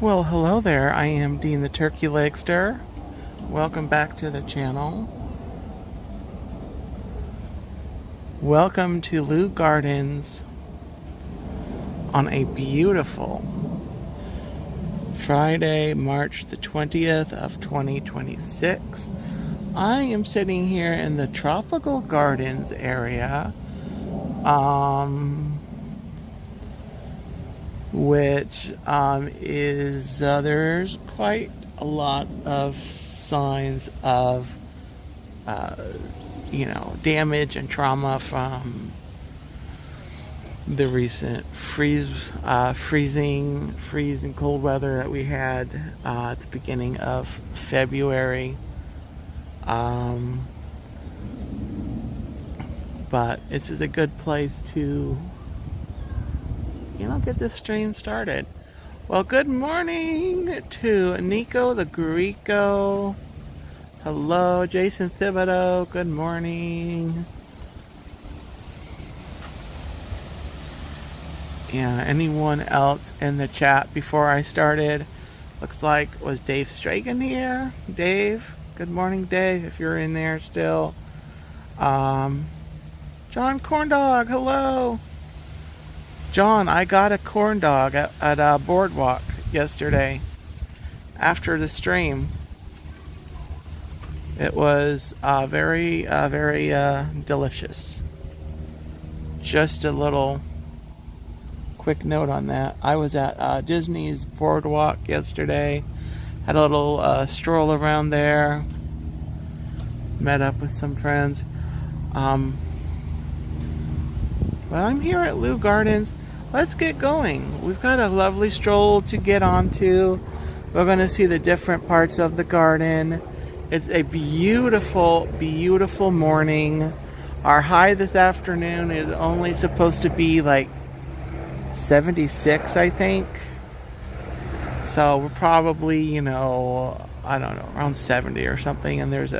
Well, hello there. I am Dean the Turkey Legster. Welcome back to the channel. Welcome to Leu Gardens on a beautiful Friday, March the 20th of 2026. I am sitting here in the Tropical Gardens area, which is there's quite a lot of signs of damage and trauma from the recent freeze and cold weather that we had at the beginning of February. But this is a good place to get this stream started. Well, good morning to Nico the Greco. Hello, Jason Thibodeau. Good morning. Yeah, anyone else in the chat before I started? Looks like, was Dave Stragan here? Dave? Good morning, Dave, if you're in there still. John Corndog, hello. John, I got a corn dog at a boardwalk yesterday after the stream. It was very delicious. Just a little quick note on that. I was at Disney's boardwalk yesterday. Had a little stroll around there. Met up with some friends. Well, I'm here at Leu Gardens. Let's get going. We've got a lovely stroll to get onto. We're going to see the different parts of the garden. It's a beautiful, beautiful morning. Our high this afternoon is only supposed to be like 76, I think. So we're probably, I don't know, around 70 or something. And there's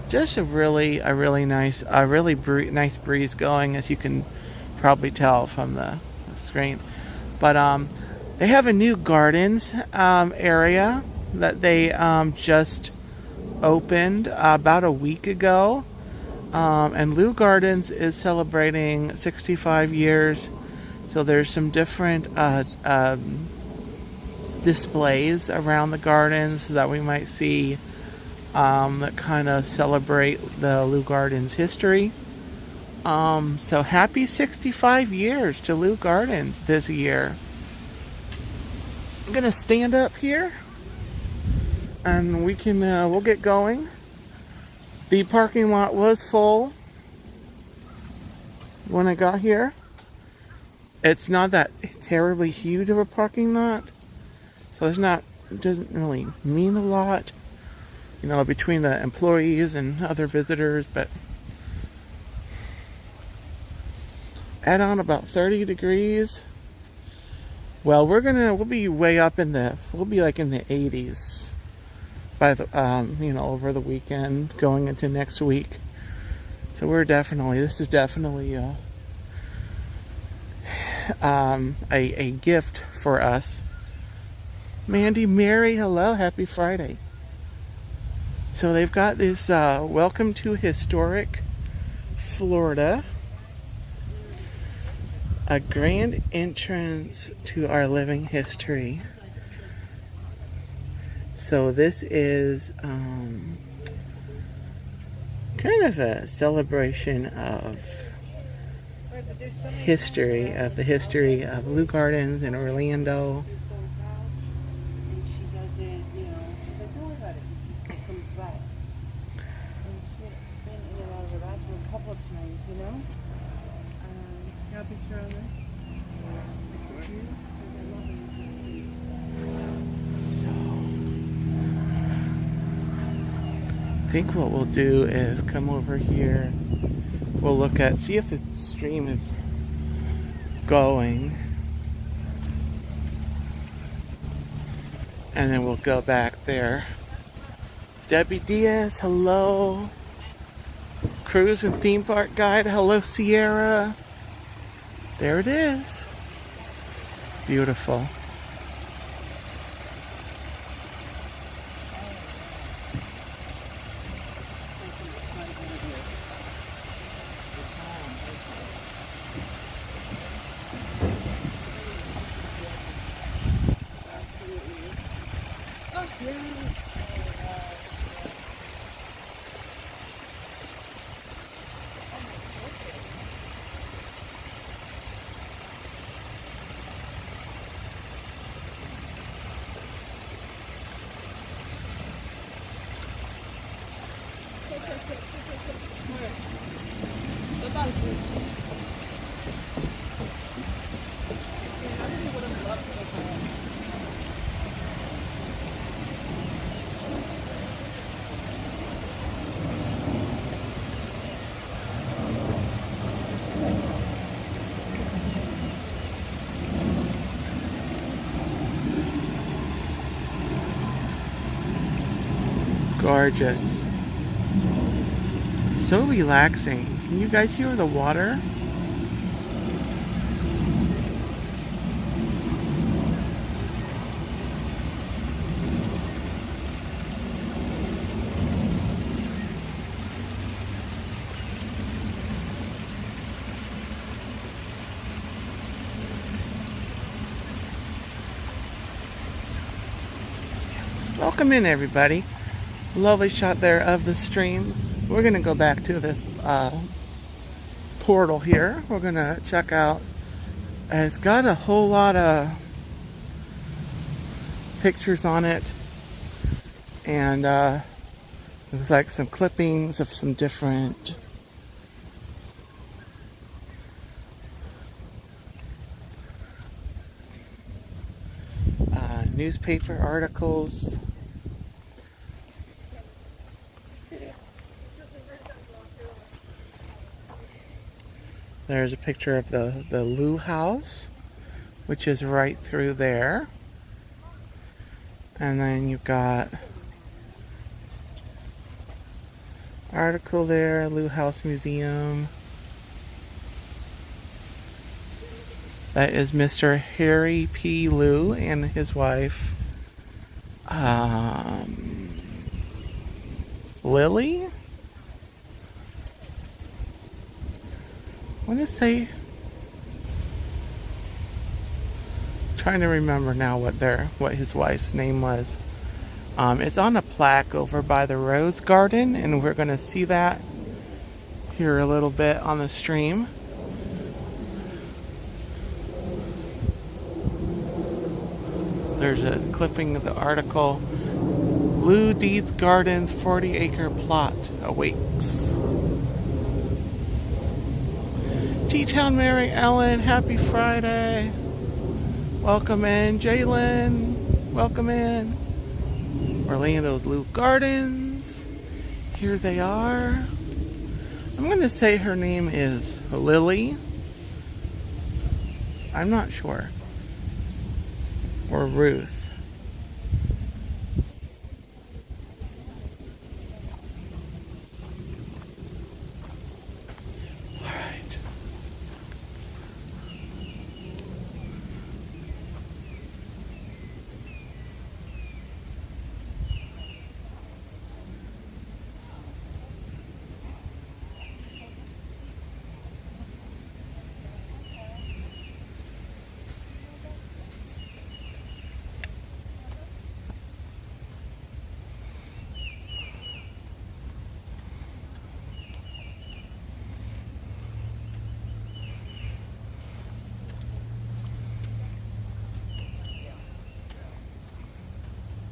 just a really nice breeze going, as you can probably tell from the screen. But they have a new gardens area that they just opened about a week ago, and Leu Gardens is celebrating 65 years. So there's some different displays around the gardens that we might see that kind of celebrate the Leu Gardens history. So happy 65 years to Leu Gardens this year. I'm gonna stand up here and we'll get going. The parking lot was full when I got here. It's not that terribly huge of a parking lot, so it doesn't really mean a lot, between the employees and other visitors. But add on about 30 degrees. Well, we'll be way up we'll be like in the 80s by the over the weekend going into next week. So this is definitely a gift for us. Mandy, Mary, hello, happy Friday. So they've got this welcome to historic Florida, a grand entrance to our living history. So this is kind of a celebration of the history of Leu Gardens in Orlando. I think what we'll do is come over here. We'll see if the stream is going, and then we'll go back there. Debbie Diaz, hello. Cruise and Theme Park Guide, hello Sierra. There it is. Beautiful. Gorgeous. So relaxing. Can you guys hear the water? Welcome in, everybody. Lovely shot there of the stream. We're gonna go back to this portal here. We're gonna check out. It's got a whole lot of pictures on it, and it was like some clippings of some different newspaper articles. There's a picture of the Leu house, which is right through there. And then you've got article there, Leu House Museum. That is Mr. Harry P. Leu and his wife, Lily? I want to say, trying to remember now what his wife's name was. It's on a plaque over by the Rose Garden, and we're going to see that here a little bit on the stream. There's a clipping of the article. Leu Gardens 40-acre plot awakes. T-Town Mary Ellen, happy Friday. Welcome in. Jalen, welcome in. Orlando's Leu Gardens. Here they are. I'm going to say her name is Lily. I'm not sure. Or Ruth.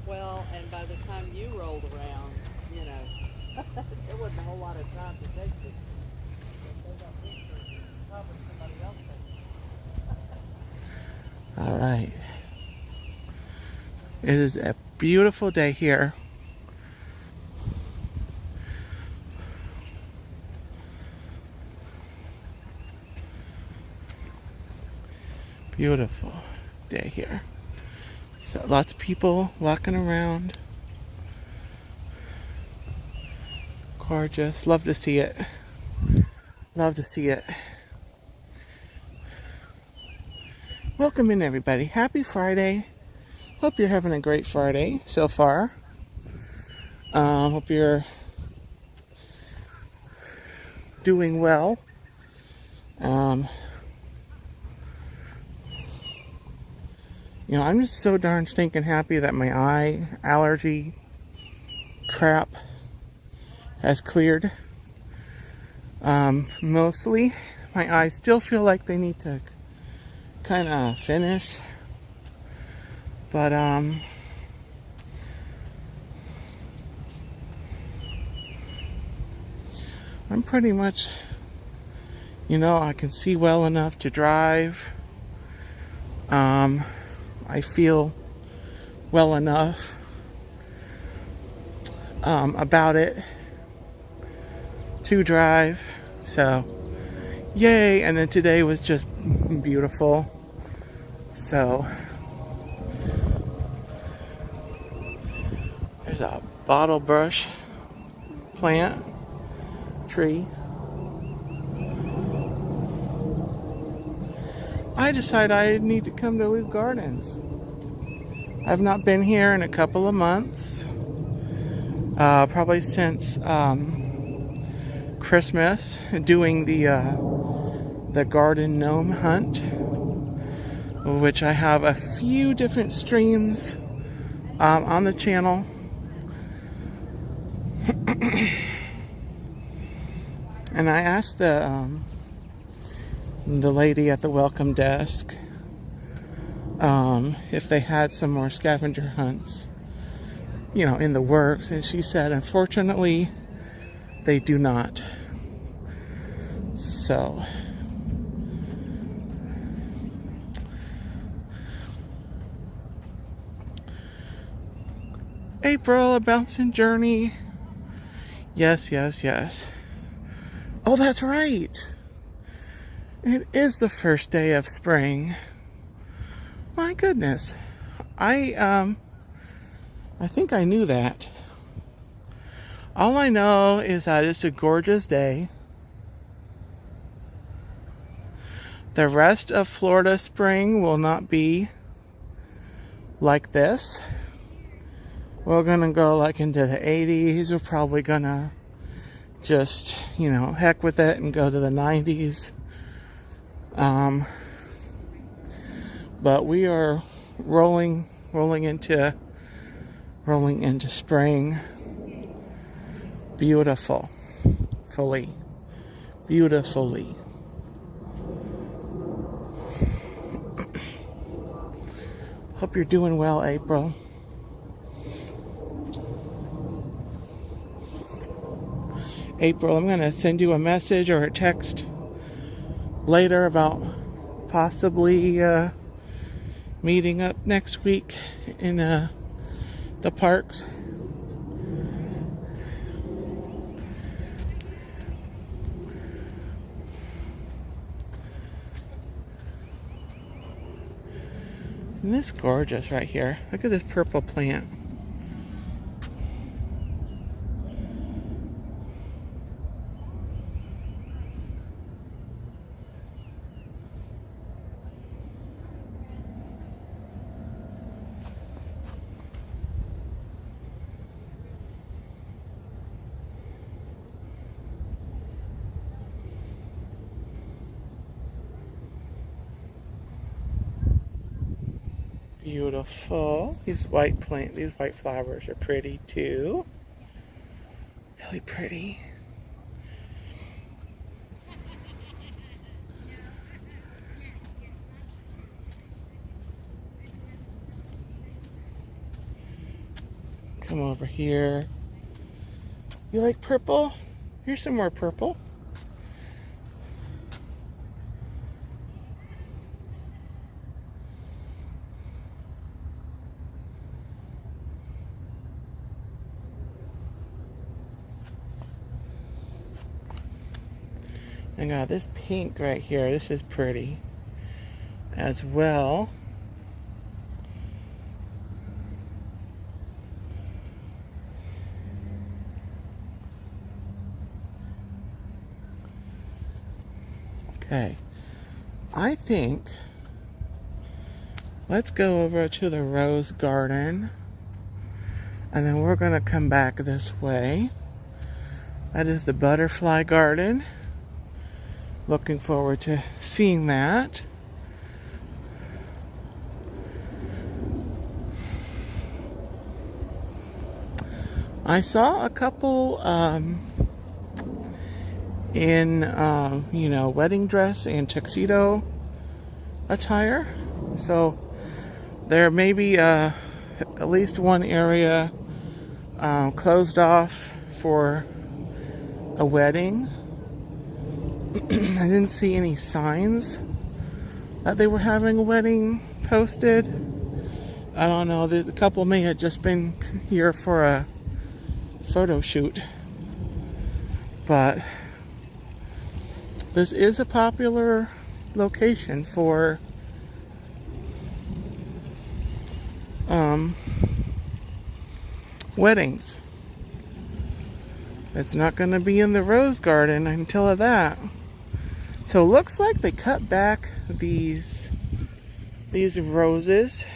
Well, and by the time you rolled around, you know, there wasn't a whole lot of time to take pictures. They got pictures, it's probably somebody else taking. All right. It is a beautiful day here. Beautiful day here. So lots of people walking around. Gorgeous. Love to see it. Love to see it. Welcome in, everybody. Happy Friday. Hope you're having a great Friday so far. Hope you're doing well. You know, I'm just so darn stinking happy that my eye allergy crap has cleared. Mostly, my eyes still feel like they need to kind of finish, but I'm pretty much, you know, I can see well enough to drive. I feel well enough about it to drive. So, yay! And then today was just beautiful. So, there's a bottle brush plant tree. I decided I need to come to Leu Gardens. I've not been here in a couple of months. Probably since Christmas, doing the garden gnome hunt, which I have a few different streams on the channel. And I asked the lady at the welcome desk if they had some more scavenger hunts, you know, in the works, and she said, unfortunately, they do not. So, April, a bouncing journey. Yes, yes, yes. Oh, that's right. It is the first day of spring. My goodness. I think I knew that. All I know is that it's a gorgeous day. The rest of Florida spring will not be like this. We're gonna go like into the 80s. We're probably gonna just, you know, heck with it and go to the 90s. But we are rolling into spring. Beautifully. Hope you're doing well, April. April, I'm gonna send you a message or a text later about possibly meeting up next week in the parks. Isn't this gorgeous right here? Look at this purple plant. Beautiful. These white flowers are pretty too. Really pretty. Come over here. You like purple? Here's some more purple. I got this pink right here. This is pretty as well. Okay, I think let's go over to the rose garden, and then we're gonna come back this way. That is the butterfly garden. Looking forward to seeing that. I saw a couple in, wedding dress and tuxedo attire. So there may be at least one area closed off for a wedding. I didn't see any signs that they were having a wedding posted. I don't know, the couple may have just been here for a photo shoot. But this is a popular location for weddings. It's not going to be in the Rose Garden, I can tell you that. So it looks like they cut back these roses.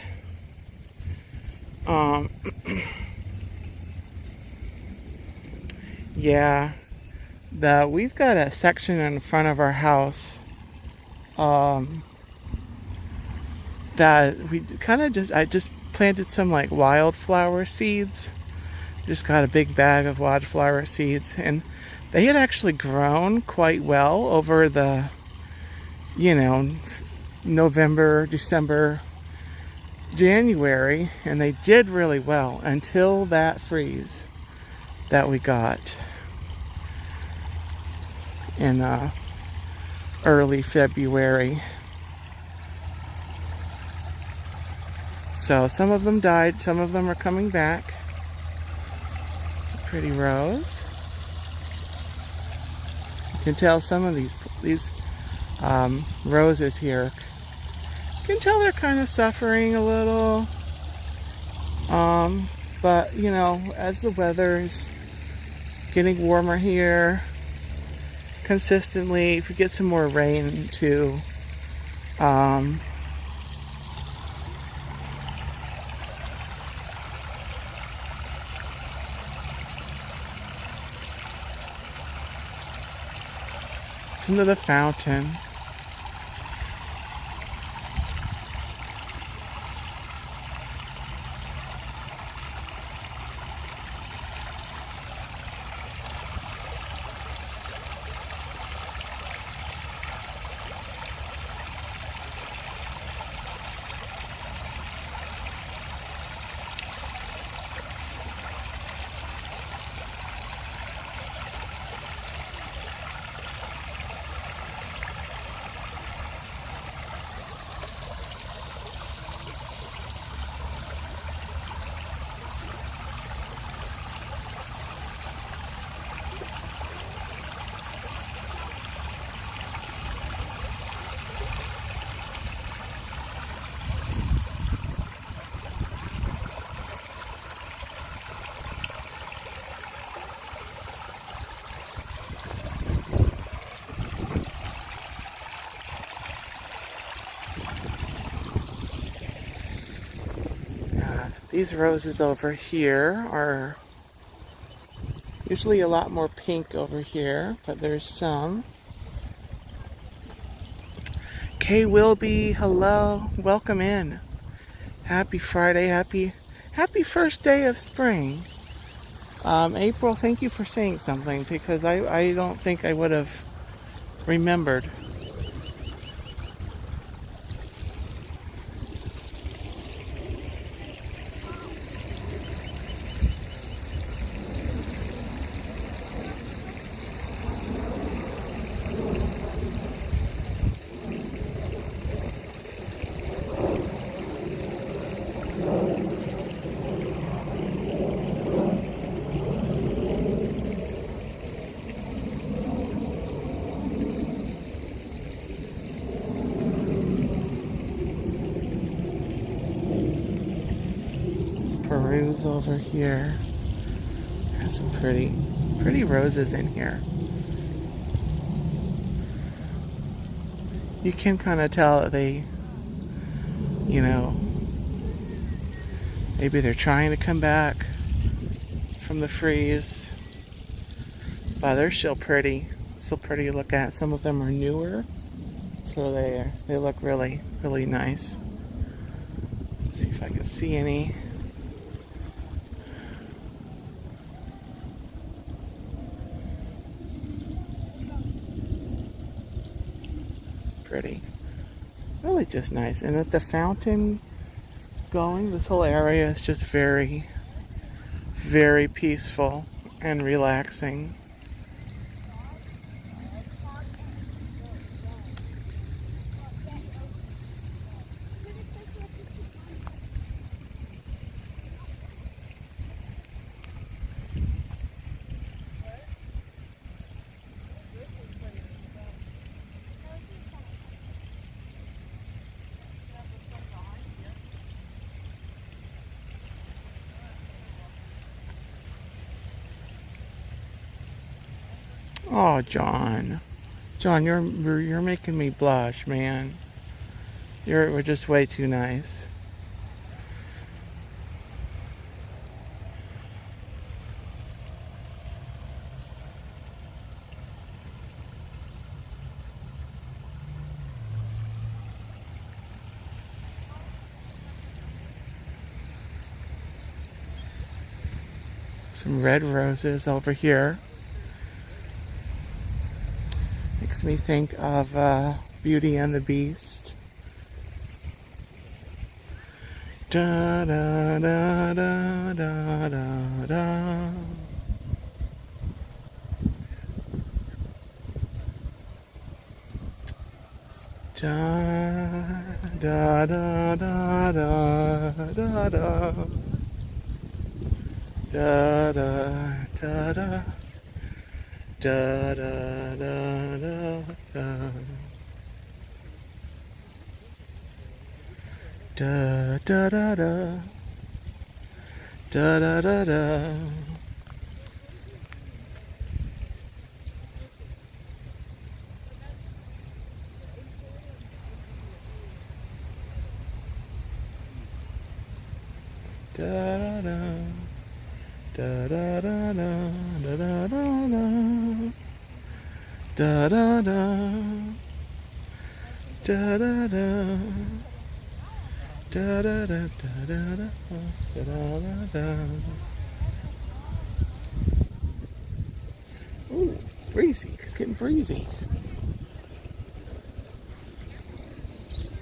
Yeah, we've got a section in front of our house that we kind of I just planted some like wildflower seeds. Just got a big bag of wildflower seeds, and they had actually grown quite well over the, November, December, January, and they did really well until that freeze that we got in early February. So some of them died, some of them are coming back. Pretty rose. You can tell some of these roses here, you can tell they're kind of suffering a little. But as the weather is getting warmer here consistently, if you get some more rain too, listen to the fountain. These roses over here are usually a lot more pink over here, but there's some. Kay Wilby, hello, welcome in. Happy Friday, happy first day of spring. April, thank you for saying something, because I don't think I would have remembered. Peruse over here. Got some pretty roses in here. You can kind of tell that they, maybe they're trying to come back from the freeze. But they're still pretty to look at. Some of them are newer, so they look really nice. Let's see if I can see any. pretty. Really just nice. And with the fountain going, this whole area is just very, very peaceful and relaxing. Oh, John. John, you're making me blush, man. We're just way too nice. Some red roses over here. Makes me think of Beauty and the Beast. Da da da da da da da. Da da da da da da da. Da da da da. Da da da da da. Da da da da. Da da da da. Da da da. Da da da da da da da da da da da da da. Da da da da da da da da. Ooh, breezy. It's getting breezy.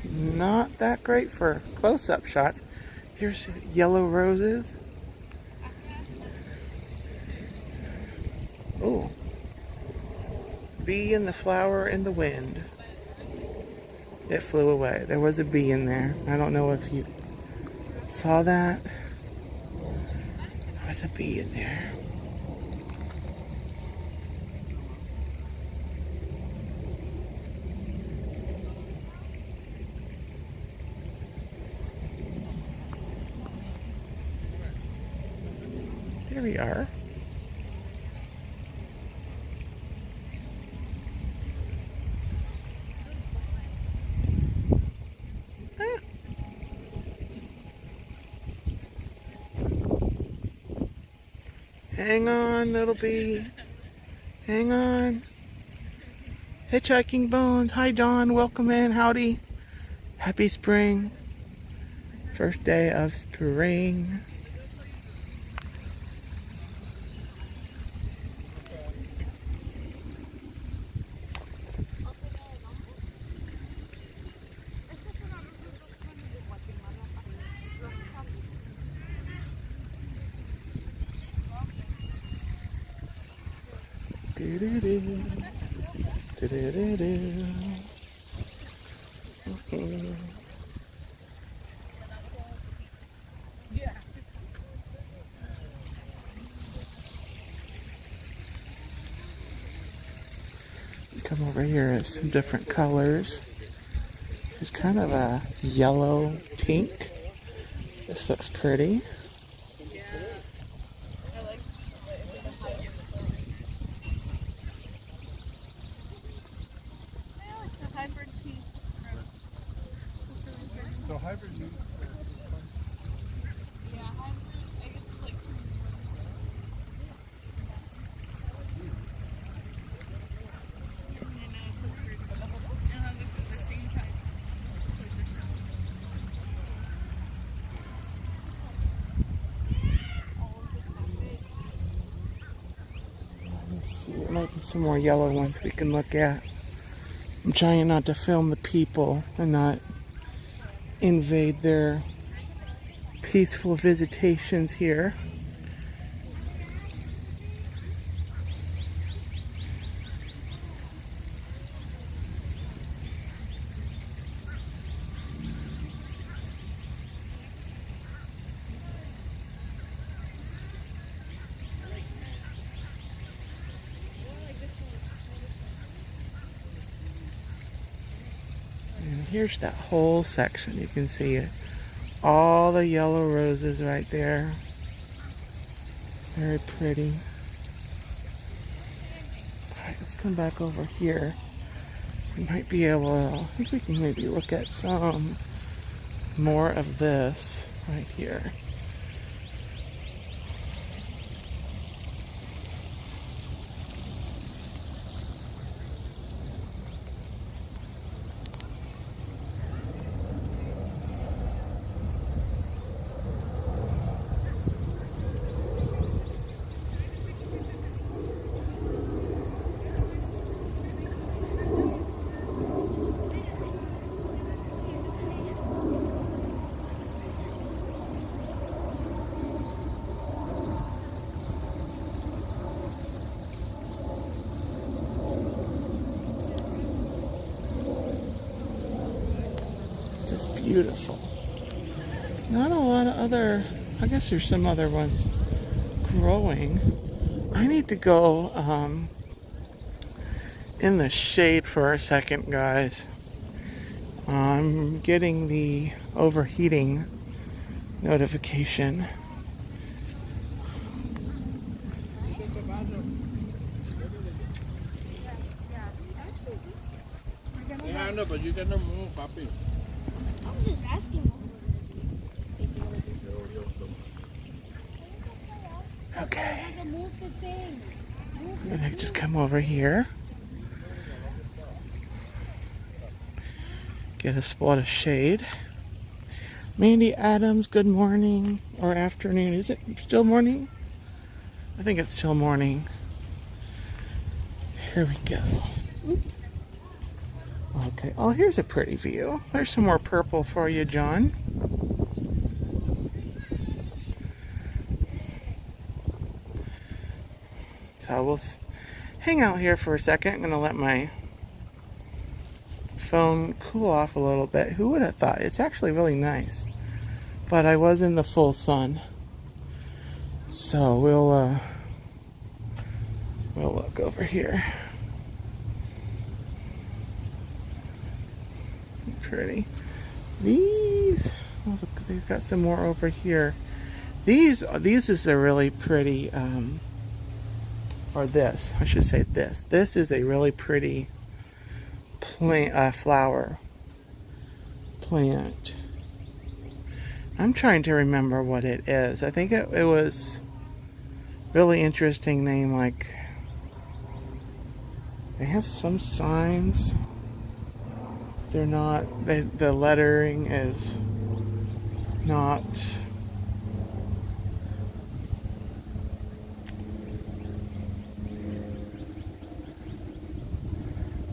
Not that great for close-up shots. Here's yellow roses. Oh, bee in the flower in the wind. It flew away. There was a bee in there. I don't know if you saw that. There was a bee in there. There we are. Hang on, little bee. Hang on. Hitchhiking Bones. Hi, John. Welcome in. Howdy. Happy spring. First day of spring. Do-do-do. Do-do-do-do. Come over here at some different colors. There's kind of a yellow pink. This looks pretty. So hybrid means Yeah, hybrid, I guess it's like Let's see, there might be some more yellow ones we can look at. I'm trying not to film the people and not invade their peaceful visitations here. And here's that whole section. You can see it. All the yellow roses right there. Very pretty. Alright, let's come back over here. We might be able to, I think we can maybe look at some more of this right here. Just beautiful. Not a lot of other, I guess there's some other ones growing. I need to go in the shade for a second, guys. I'm getting the overheating notification. Yeah, I know, but you cannot move, papi. I was just asking. Okay. I'm gonna just come over here. Get a spot of shade. Mandy Adams, good morning or afternoon. Is it still morning? I think it's still morning. Here we go. Okay. Oh, here's a pretty view. There's some more purple for you, John. So we'll hang out here for a second. I'm going to let my phone cool off a little bit. Who would have thought? It's actually really nice. But I was in the full sun. So we'll look over here. Pretty. These, oh, look, they've got some more over here. These is a really pretty, or this, I should say this. This is a really pretty plant, flower plant. I'm trying to remember what it is. I think it was really interesting name. Like they have some signs. They're not. The lettering is not.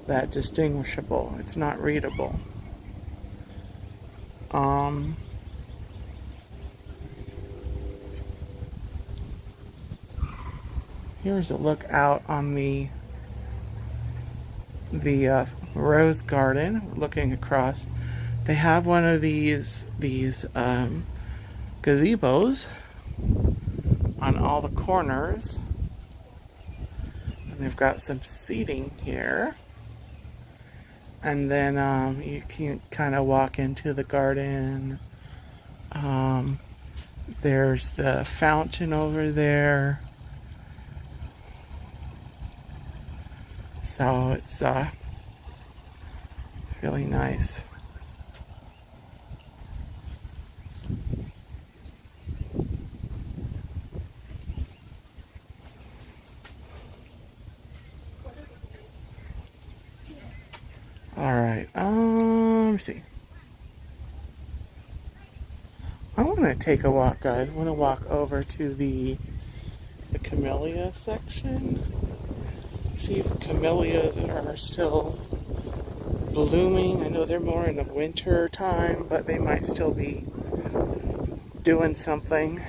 That distinguishable. It's not readable. Here's a look out on the rose garden. Looking across, they have one of these gazebos on all the corners, and they've got some seating here. And then you can kind of walk into the garden. There's the fountain over there. So it's really nice. All right. Let me see. I want to take a walk, guys. I want to walk over to the camellia section. See if camellias are still blooming. I know they're more in the winter time, but they might still be doing something.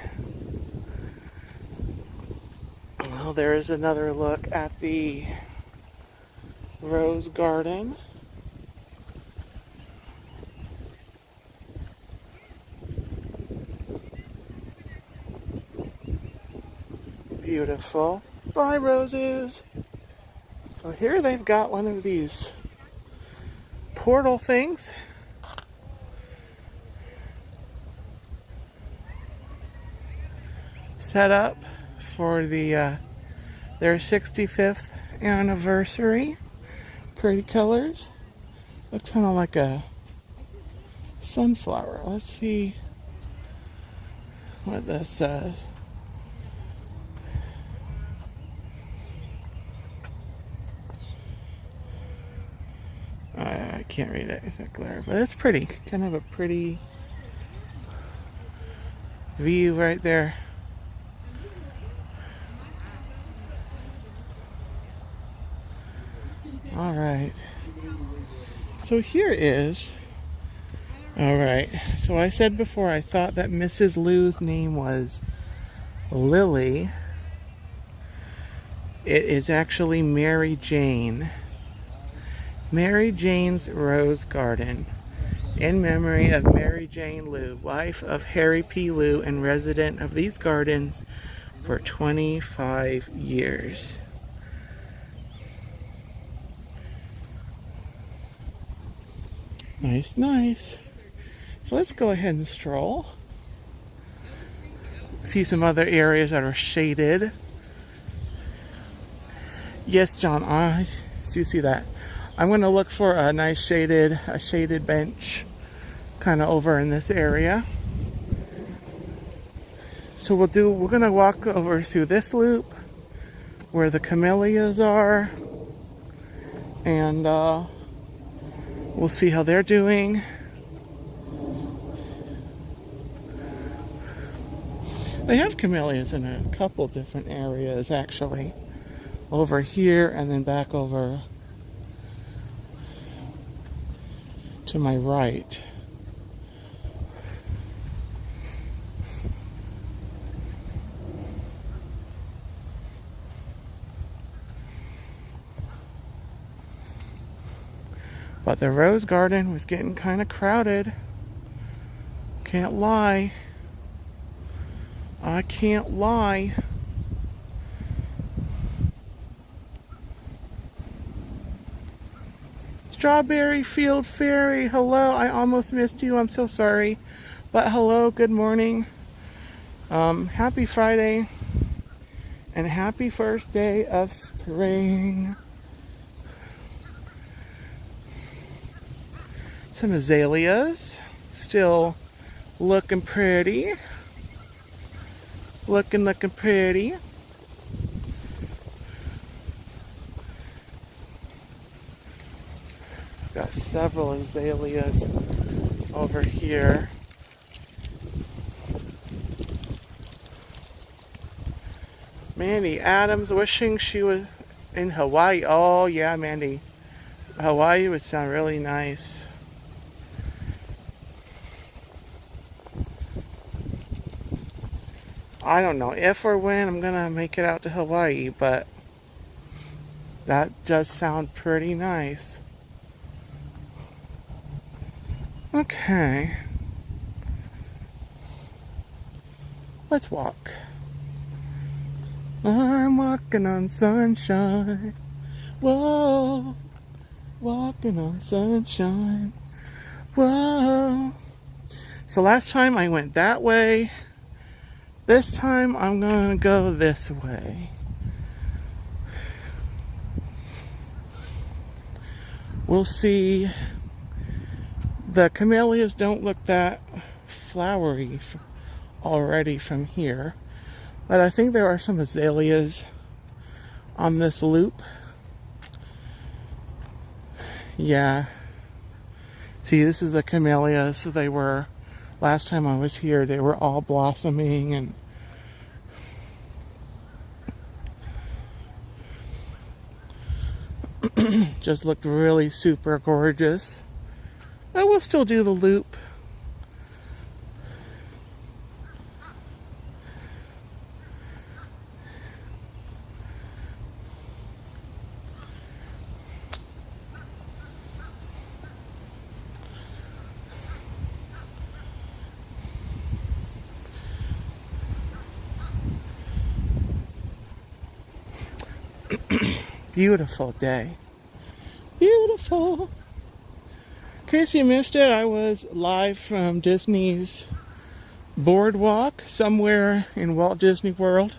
Well, there is another look at the rose garden. Beautiful. Bye, roses. So here they've got one of these portal things. Set up for their 65th anniversary. Pretty colors. Looks kind of like a sunflower. Let's see what this says. I can't read it. It's not clear, but it's pretty. Kind of a pretty view right there. All right. So here is. All right. So I said before I thought that Mrs. Leu's name was Lily. It is actually Mary Jane. Mary Jane's Rose Garden, in memory of Mary Jane Leu, wife of Harry P. Leu and resident of these gardens for 25 years. Nice, nice. So let's go ahead and stroll. See some other areas that are shaded. Yes, John, I do see that. I'm going to look for a nice shaded bench kind of over in this area. So we're going to walk over through this loop where the camellias are, and we'll see how they're doing. They have camellias in a couple different areas actually. Over here and then back over to my right. But the rose garden was getting kind of crowded. Can't lie. I can't lie. Strawberry Field Fairy, hello. I almost missed you. I'm so sorry. But hello, good morning. Happy Friday. And happy first day of spring. Some azaleas. Still looking pretty. Looking pretty. Got several azaleas over here. Mandy Adams wishing she was in Hawaii. Oh yeah, Mandy. Hawaii would sound really nice. I don't know if or when I'm gonna make it out to Hawaii, but that does sound pretty nice. Okay. Let's walk. I'm walking on sunshine. Whoa. Walking on sunshine. Whoa. So last time I went that way. This time I'm gonna go this way. We'll see. The camellias don't look that flowery already from here, but I think there are some azaleas on this loop. Yeah. See, this is the camellias. They were, last time I was here, they were all blossoming, and Just looked really super gorgeous. I will still do the loop. Beautiful day. Beautiful. In case you missed it, I was live from Disney's Boardwalk somewhere in Walt Disney World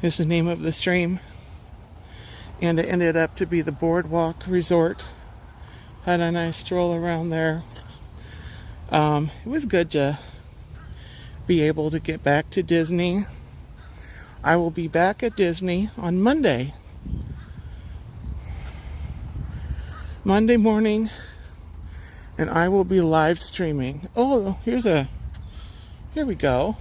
is the name of the stream. And it ended up to be the Boardwalk Resort. Had a nice stroll around there. It was good to be able to get back to Disney. I will be back at Disney on Monday. Monday morning, and I will be live streaming. Oh, here we go.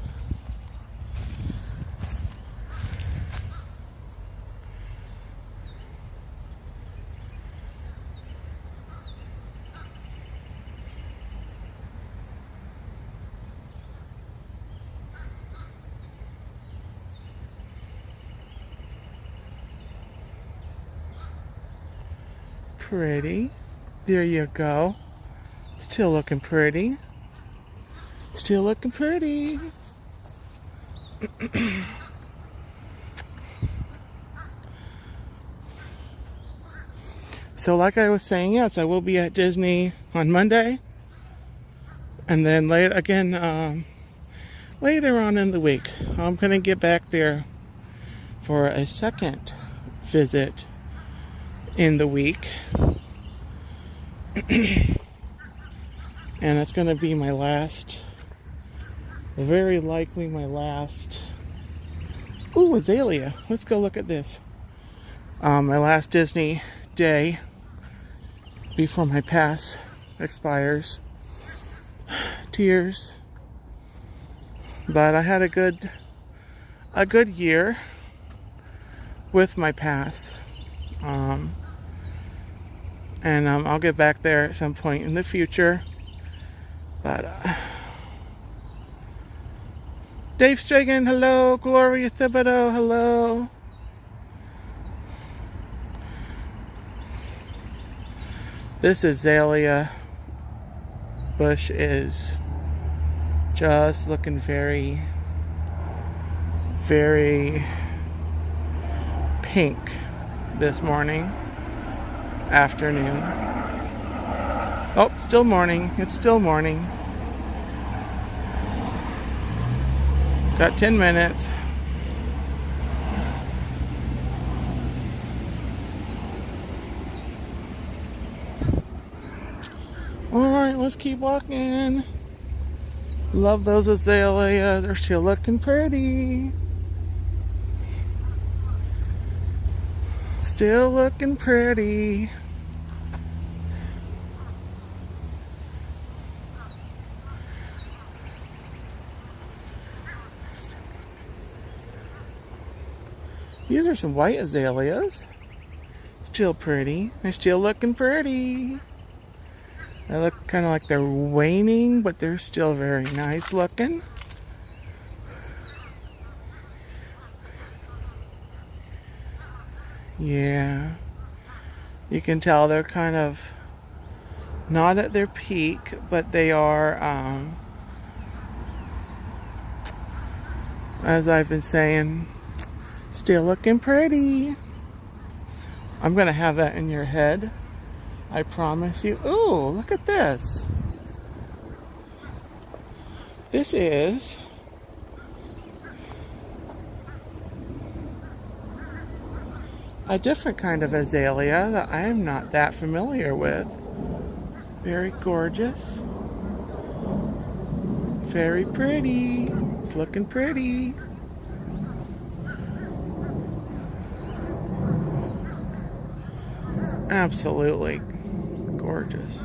Pretty. There you go. Still looking pretty. Still looking pretty. So like I was saying, yes, I will be at Disney on Monday. And then later on in the week, I'm going to get back there for a second visit in the week. And it's going to be my last, very likely my last. Ooh, azalea. Let's go look at this. My last Disney day before my pass expires. Tears. But I had a good year with my pass. And I'll get back there at some point in the future. But Dave Stragan, hello. Gloria Thibodeau, hello. This azalea bush is just looking very, very pink this morning. Afternoon. Oh, still morning. It's still morning. Got 10 minutes. Alright, let's keep walking. Love those azaleas. They're still looking pretty. Still looking pretty. These are some white azaleas. Still pretty. They're still looking pretty. They look kind of like they're waning, but they're still very nice looking. Yeah. You can tell they're kind of not at their peak, but they are, as I've been saying, still looking pretty. I'm going to have that in your head. I promise you. Ooh, look at this. This is a different kind of azalea that I am not that familiar with. Very gorgeous. Very pretty. It's looking pretty. Absolutely gorgeous.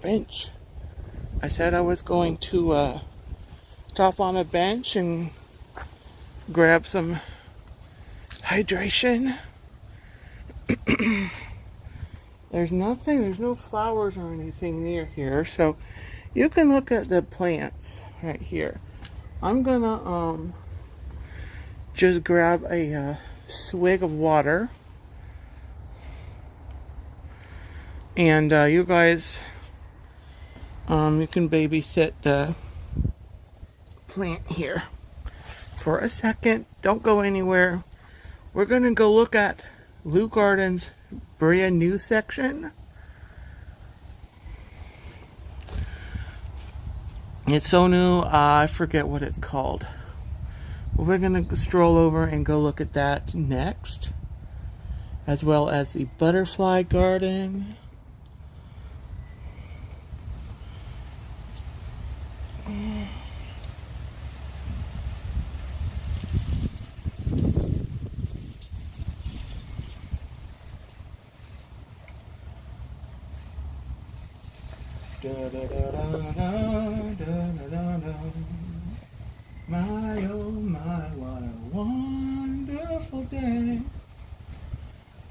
bench. I said I was going to stop on a bench and grab some hydration. There's no flowers or anything near here, so you can look at the plants right here. I'm gonna just grab a swig of water, and you guys, you can babysit the plant here for a second. Don't go anywhere. We're gonna go look at Leu Gardens' brand new section. It's so new, I forget what it's called. We're gonna stroll over and go look at that next, as well as the butterfly garden. My oh my, what a wonderful day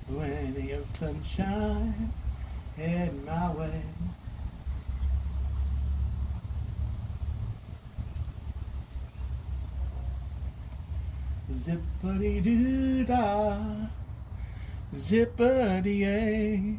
when the sunshine head my way. Zippity doo dah, zippity yay.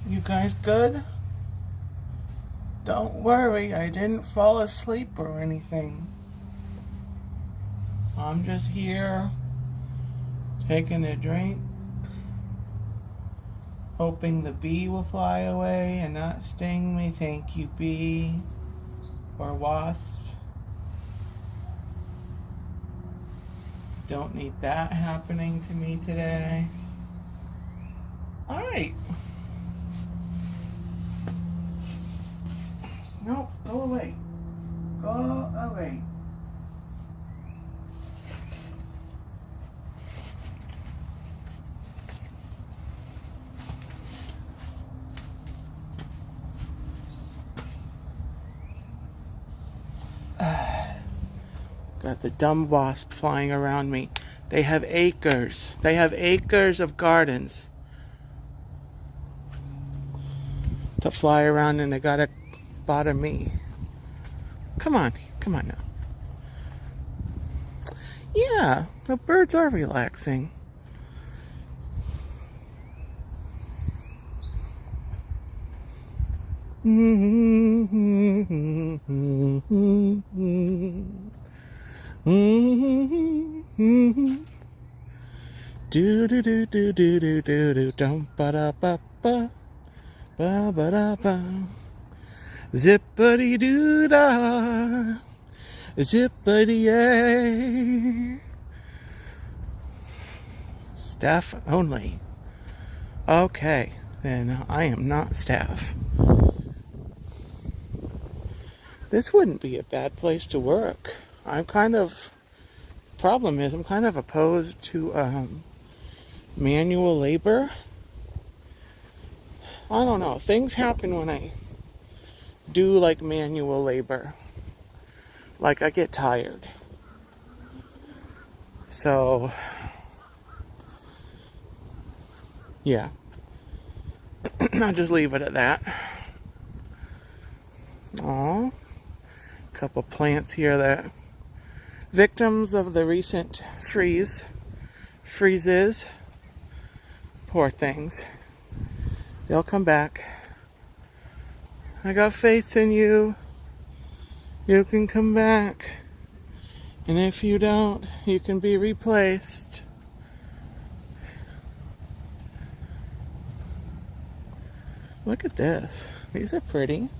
You guys good? Don't worry, I didn't fall asleep or anything. I'm just here taking a drink, hoping the bee will fly away and not sting me. Thank you, bee or wasp. Don't need that happening to me today. Alright. No, go away. Go away. Got the dumb wasp flying around me. They have acres. They have acres of gardens to fly around, and they gotta bother me. Come on now. Yeah, the birds are relaxing. Do do do do do do do do dum ba da ba ba ba ba da ba. Zippity doo dah, zippity yay. Staff only. Okay, then I am not staff. This wouldn't be a bad place to work. Problem is, I'm kind of opposed to manual labor. I don't know, things happen when I do like manual labor. Like I get tired. So, yeah. I'll just leave it at that. Aw. Couple plants here that victims of the recent freezes. Poor things. They'll come back. I got faith in you. You can come back. And if you don't, you can be replaced. Look at this. These are pretty.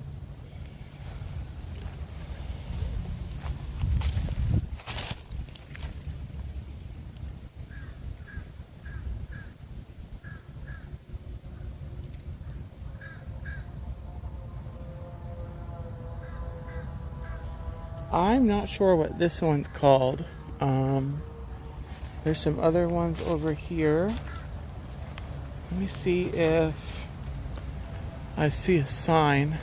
I'm not sure what this one's called. There's some other ones over here. Let me see if I see a sign.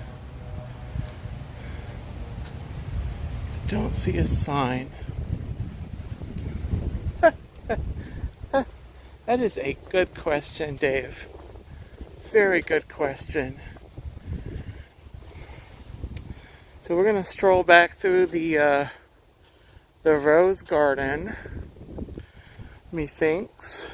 Don't see a sign. That is a good question, Dave. Very good question. So we're gonna stroll back through the rose garden, methinks.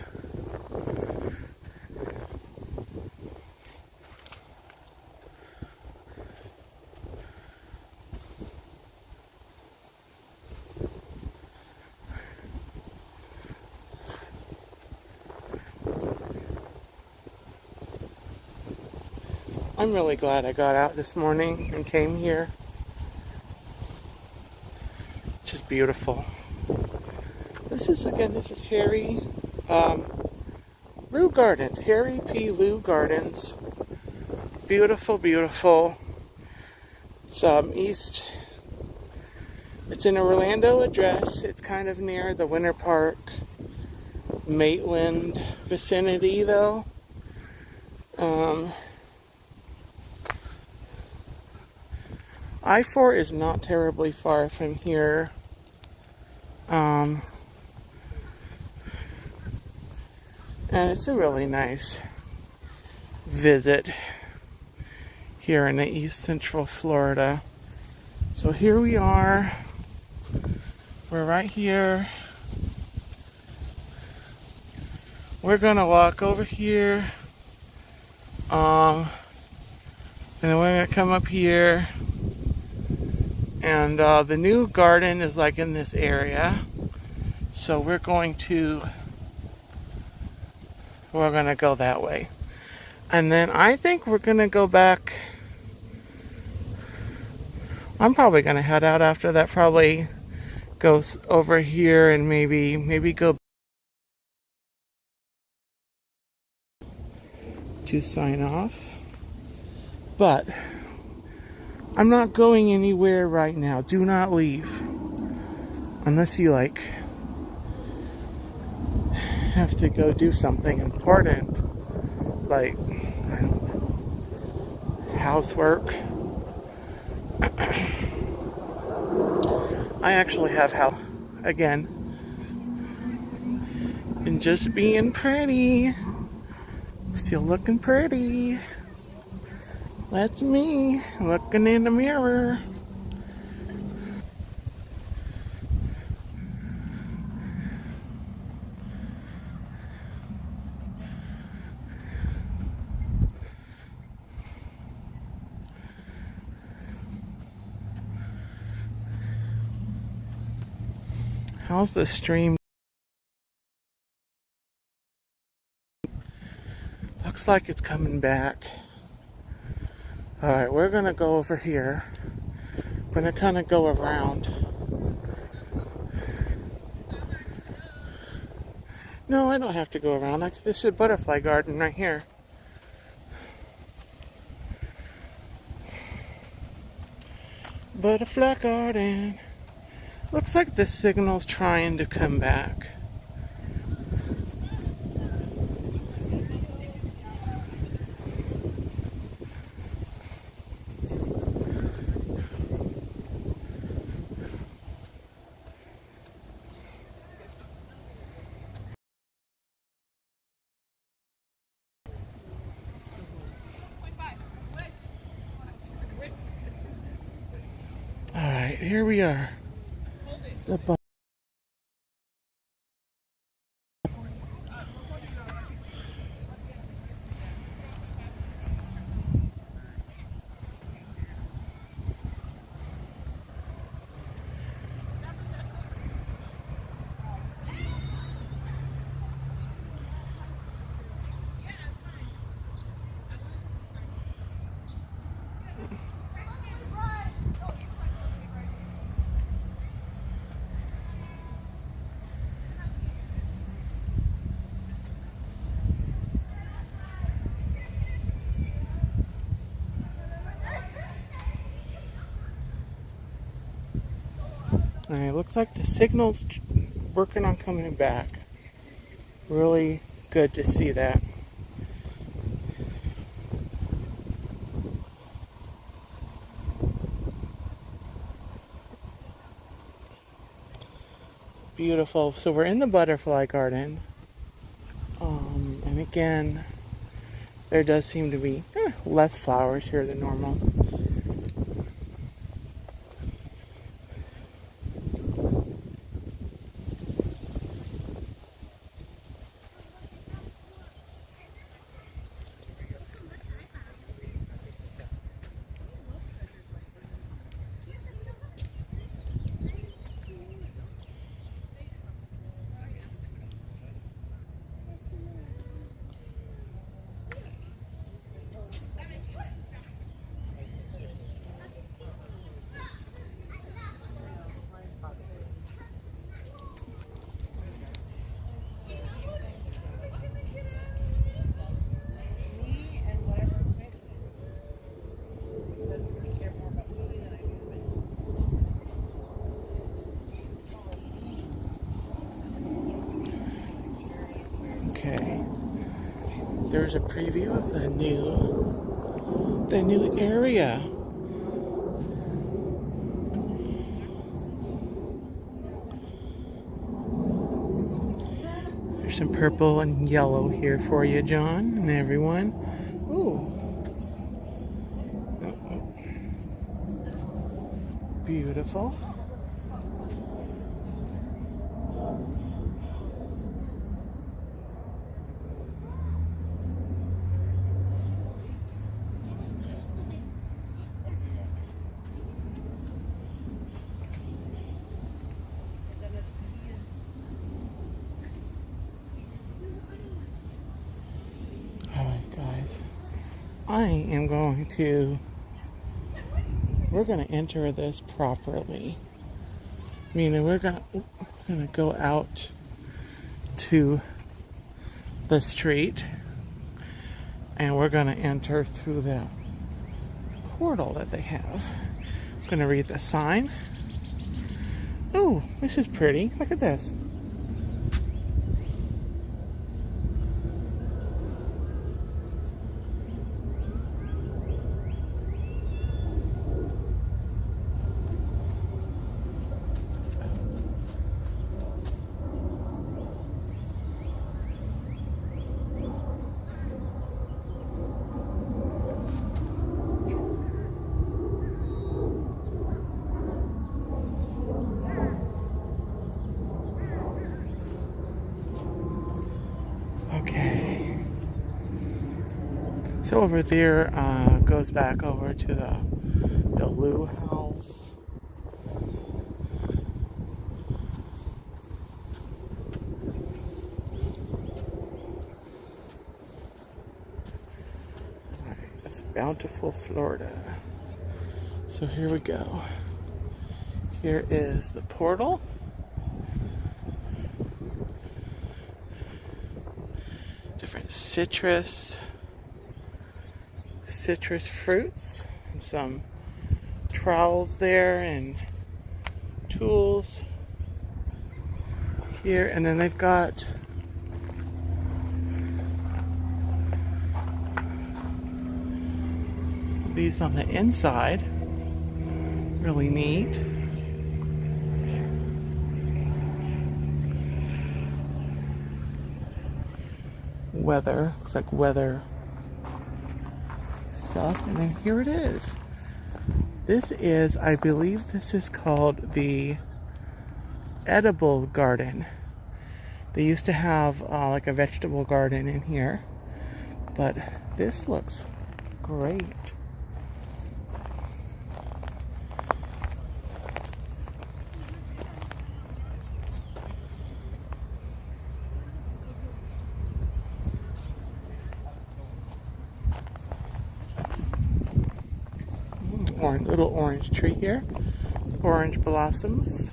I'm really glad I got out this morning and came here. It's just beautiful. This is Harry, Leu Gardens, Harry P. Leu Gardens. Beautiful, beautiful. It's it's in Orlando address. It's kind of near the Winter Park, Maitland vicinity though. I-4 is not terribly far from here. And it's a really nice visit here in the East Central Florida. So here we are. We're right here. We're gonna walk over here. And then we're gonna come up here. And the new garden is like in this area. So we're gonna go that way. And then I think we're gonna go back. I'm probably gonna head out after that, probably go over here and maybe go to sign off. But I'm not going anywhere right now. Do not leave. Unless you have to go do something important. Like, I don't know, housework. I actually have help again. And just being pretty. Still looking pretty. That's me looking in the mirror. How's the stream? Looks like it's coming back. Alright, we're gonna go over here. We're gonna kind of go around. No, I don't have to go around. There's a butterfly garden right here. Butterfly garden. Looks like the signal's trying to come back. Alright, here we are. The And it looks like the signal's working on coming back. Really good to see that. Beautiful. So we're in the butterfly garden. And again, there does seem to be less flowers here than normal. Me and whatever fits. Because I care more about movie than I do the benches. Okay. There's a preview of the new area. There's some purple and yellow here for you, John, and everyone. Ooh. Beautiful. Alright, guys. We're going to enter this properly. Meaning we're going to go out to the street and we're going to enter through the portal that they have. I'm going to read the sign. Oh, this is pretty. Look at this. Okay. So over there goes back over to the Leu house. Alright, that's Bountiful, Florida. So here we go. Here is the portal. Different citrus fruits and some trowels there and tools here, and then they've got these on the inside. Really neat. Weather, looks like weather stuff, and then here it is. This is, I believe this is called the edible garden. They used to have like a vegetable garden in here, but this looks great. Little orange tree here with orange blossoms.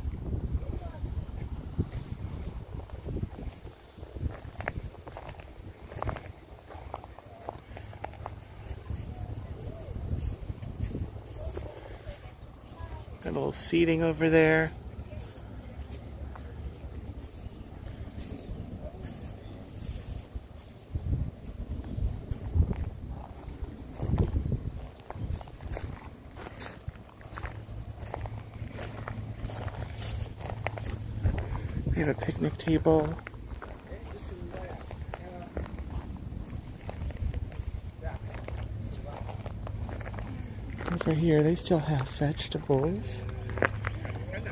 Got a little seating over there. We have a picnic table. Over here, they still have vegetables.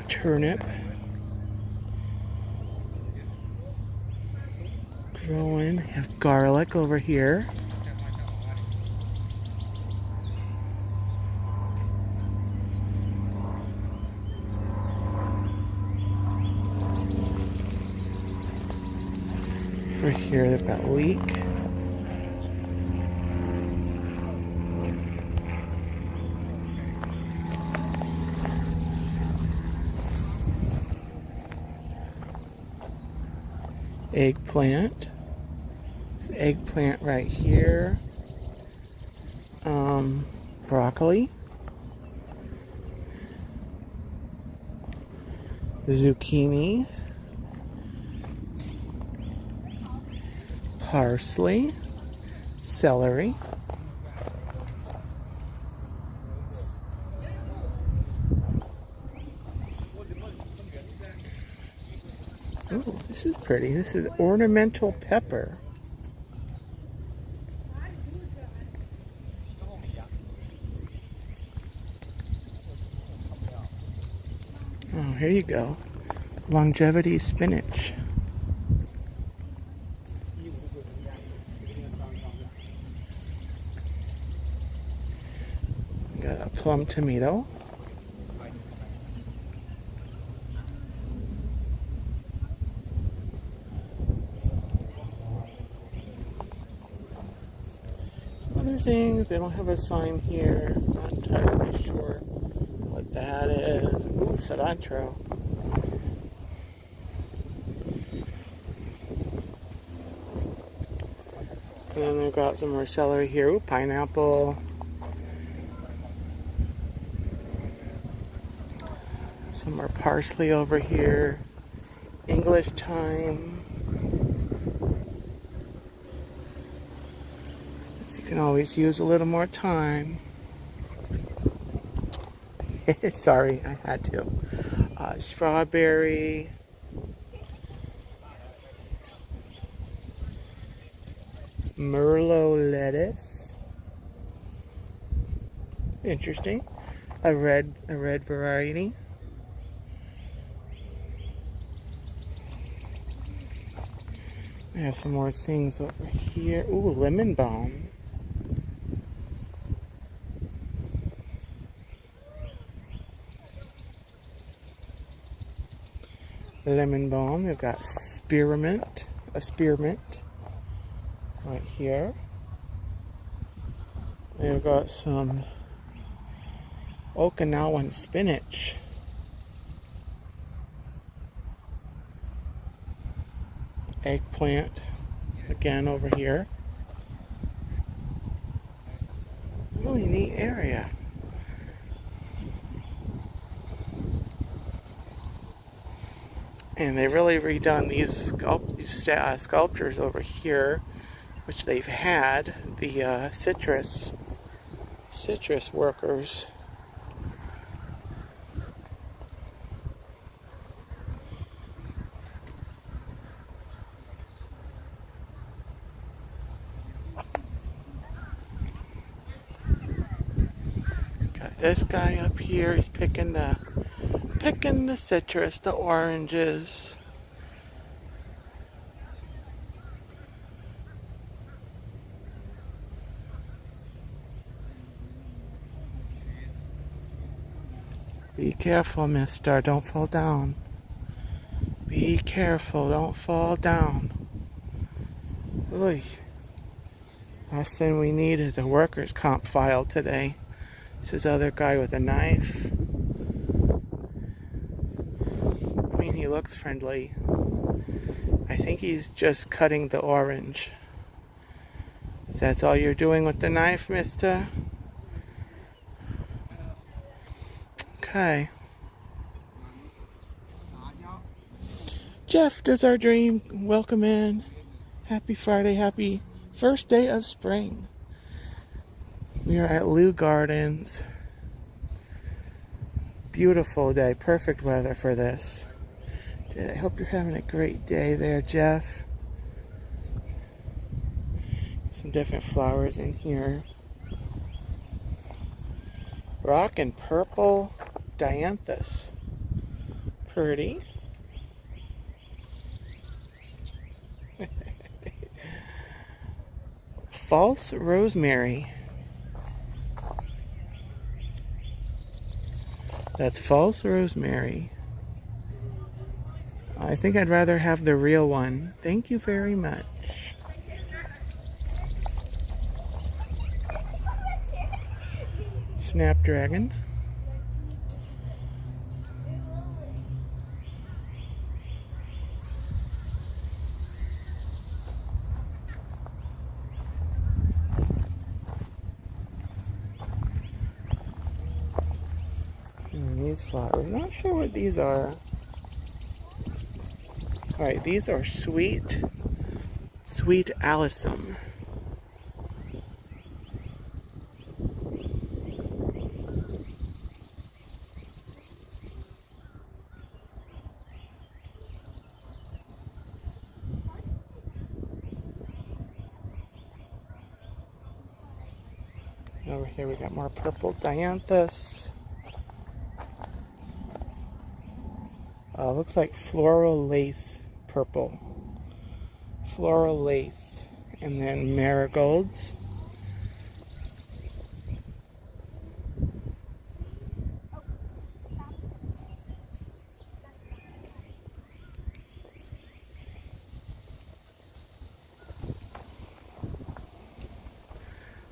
Turnip. Growing. They have garlic over here. Over here, they've got leek. Eggplant. There's eggplant right here. Broccoli. Zucchini. Parsley. Celery. Oh, this is pretty. This is ornamental pepper. Oh, here you go. Longevity spinach. Got a plum tomato. Other things, they don't have a sign here. Not entirely sure what that is. Ooh, cilantro. And then they've got some more celery here. Ooh, pineapple. Some more parsley over here. English thyme. You can always use a little more time. Sorry, I had to. Strawberry. Merlot lettuce. Interesting. A red variety. I have some more things over here. Ooh, lemon balm. Lemon balm. They've got spearmint, a spearmint right here. They've got some Okinawan spinach. Eggplant again over here. Really neat area. And they've really redone these sculptures over here, which they've had the citrus workers. Got this guy up here. He's picking the citrus, the oranges. Be careful, mister. Don't fall down. Be careful. Don't fall down. Oy. Last thing we need is a workers' comp file today. This is other guy with a knife. I mean, he looks friendly. I think he's just cutting the orange. That's all you're doing with the knife, mister? Okay. Jeff does our dream. Welcome in. Happy Friday. Happy first day of spring. We are at Leu Gardens. Beautiful day. Perfect weather for this. I hope you're having a great day there, Jeff. Some different flowers in here. Rock and purple dianthus. Pretty. False rosemary. That's false rosemary. I think I'd rather have the real one. Thank you very much. Snapdragon. And these flowers, not sure what these are. Alright, these are sweet alyssum. Over here we got more purple dianthus. Looks like floral lace purple. Floral lace. And then marigolds.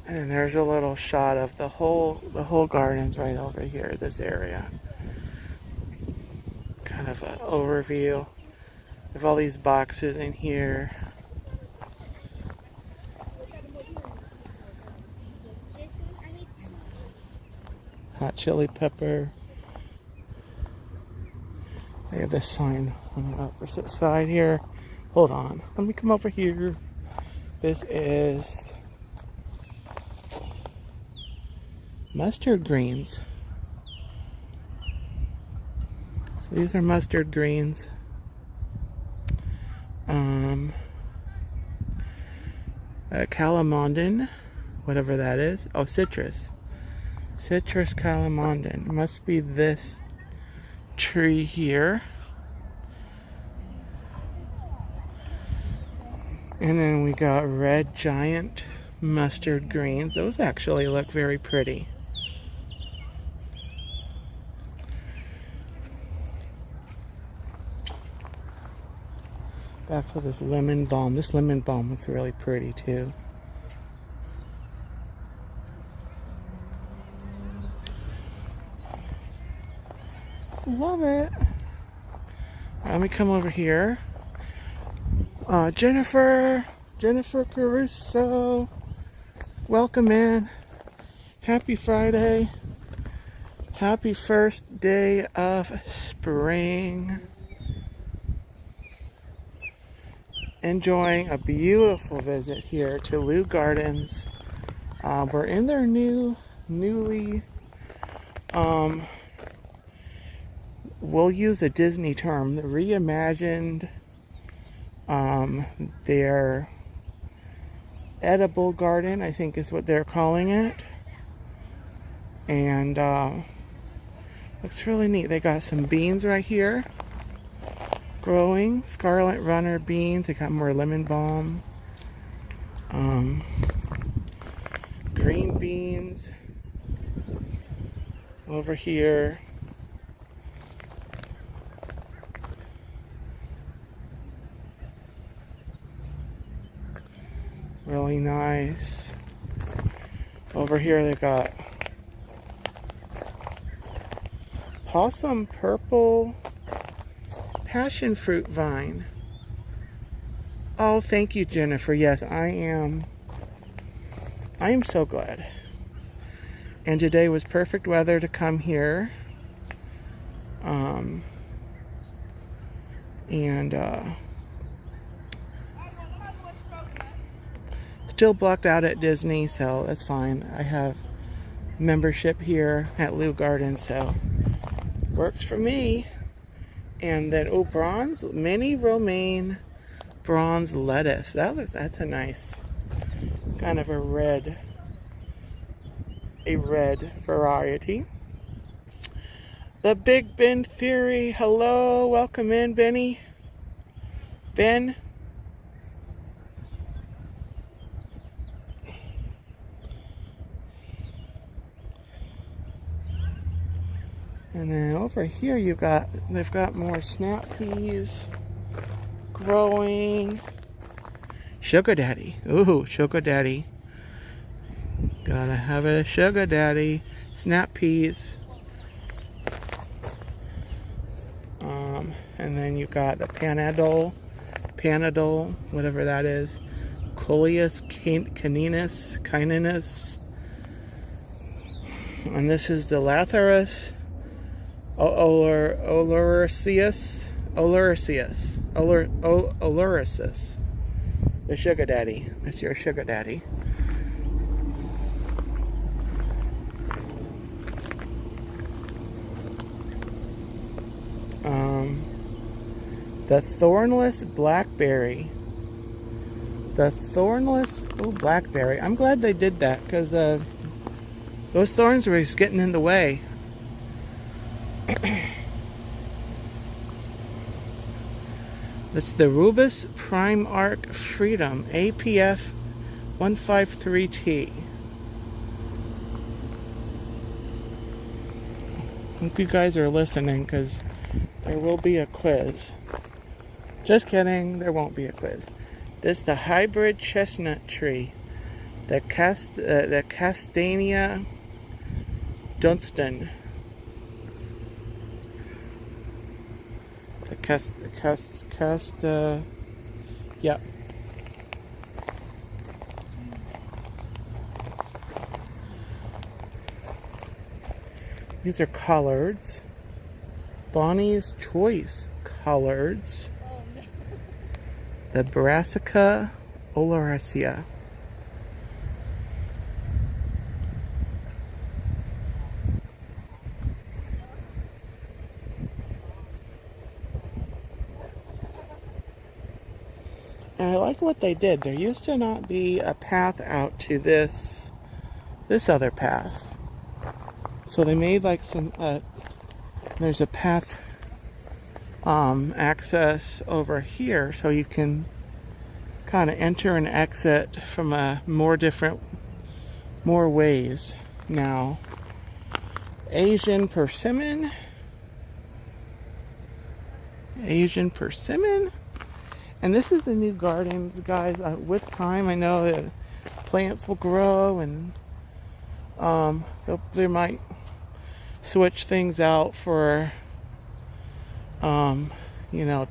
And there's a little shot of the whole gardens right over here, this area. Kind of an overview of all these boxes in here. Hot chili pepper. They have this sign on the opposite side here. Hold on, let me come over here. This is mustard greens. So these are mustard greens. Calamondin, whatever that is. Oh, citrus. Citrus calamondin. It must be this tree here. And then we got red giant mustard greens. Those actually look very pretty. Back to this lemon balm. This lemon balm looks really pretty too. Love it. Let me come over here. Jennifer Caruso. Welcome in. Happy Friday. Happy first day of spring. Enjoying a beautiful visit here to Leu Gardens. We're in their newly, we'll use a Disney term, the reimagined, their edible garden, I think is what they're calling it. And looks really neat. They got some beans right here. Growing scarlet runner beans. They got more lemon balm, green beans over here. Really nice. Over here they got possum purple passion fruit vine. Oh, thank you, Jennifer. Yes, I am so glad. And today was perfect weather to come here. Still blocked out at Disney, so that's fine. I have membership here at Leu Gardens, so works for me. And then, oh, bronze, mini romaine bronze lettuce. That's a nice kind of a red variety. The Big Ben Theory. Hello, welcome in, Benny. Ben. And then over here they've got more snap peas growing. Sugar daddy. Ooh, sugar daddy. Gotta have a sugar daddy. Snap peas. And then you got the Panadol, whatever that is. Coleus caninus. And this is the Lathyrus oleraceus. The sugar daddy. It's your sugar daddy. The thornless blackberry. Blackberry. I'm glad they did that because those thorns were just getting in the way. It's the Rubus Prime Arc Freedom APF 153T. Hope you guys are listening because there will be a quiz. Just kidding, there won't be a quiz. This is the hybrid chestnut tree, the Castania Dunstan. Yep. These are collards. Bonnie's Choice collards. Oh, no. The Brassica oleracea. And I like what they did. There used to not be a path out to this other path. So they made like some, there's a path access over here so you can kind of enter and exit from more ways now. Asian persimmon. And this is the new gardens, guys. With time, I know plants will grow and they might switch things out for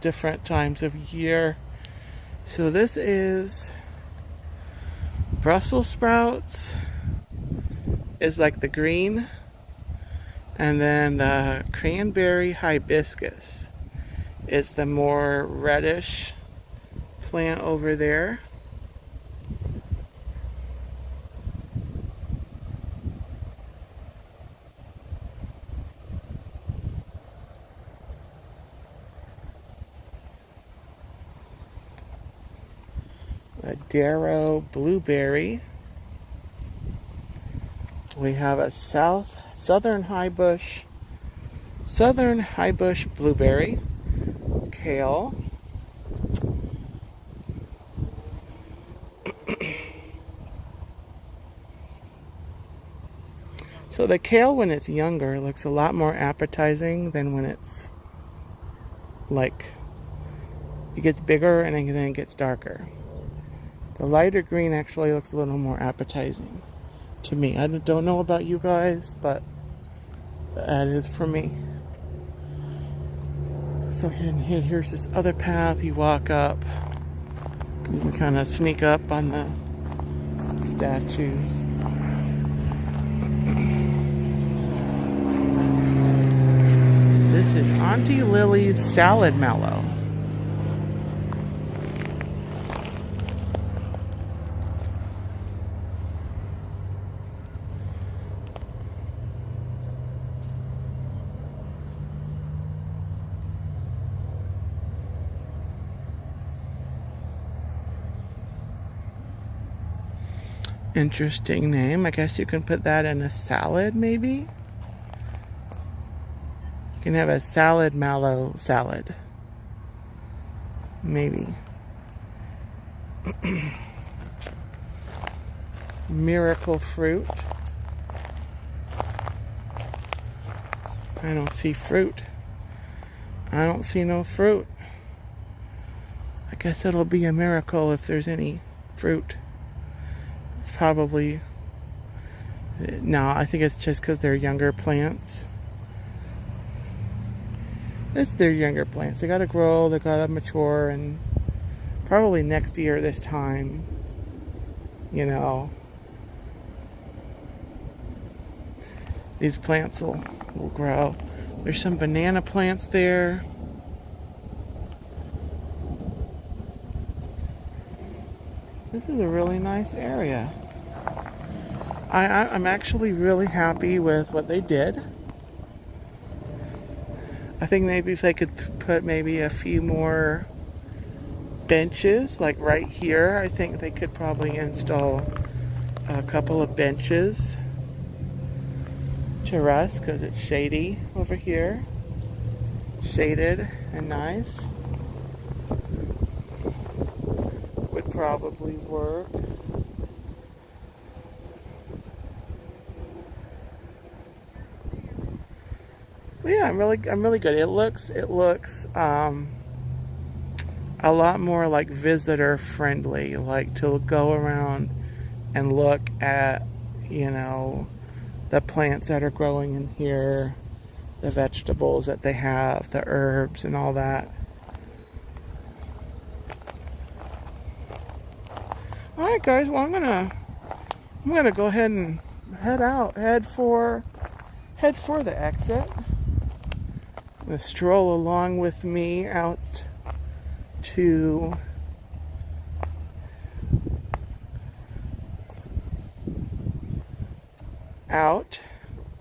different times of year. So this is Brussels sprouts is like the green, and then the cranberry hibiscus is the more reddish plant over there. A Darrow blueberry. We have a southern high bush blueberry, kale. So the kale when it's younger looks a lot more appetizing than when it's like it gets bigger and then it gets darker. The lighter green actually looks a little more appetizing to me. I don't know about you guys, but that is for me. So here's this other path. You walk up. You can kind of sneak up on the statues. This is Auntie Lily's salad mallow. Interesting name. I guess you can put that in a salad, maybe? You can have a salad mallow salad. Maybe. Miracle fruit. I don't see fruit. I don't see no fruit. I guess it'll be a miracle if there's any fruit. It's probably... No, I think it's just because they're younger plants. They're younger plants. They gotta grow, they gotta mature, and probably next year this time, you know, these plants will grow. There's some banana plants there. This is a really nice area. I'm actually really happy with what they did. I think maybe if they could put maybe a few more benches, like right here, I think they could probably install a couple of benches to rest because it's shady over here. Shaded and nice. Would probably work. But yeah, I'm really good. It looks a lot more like visitor friendly, like to go around and look at, you know, the plants that are growing in here, the vegetables that they have, the herbs and all that. Alright guys, well I'm gonna go ahead and head for the exit. I'm gonna stroll along with me out to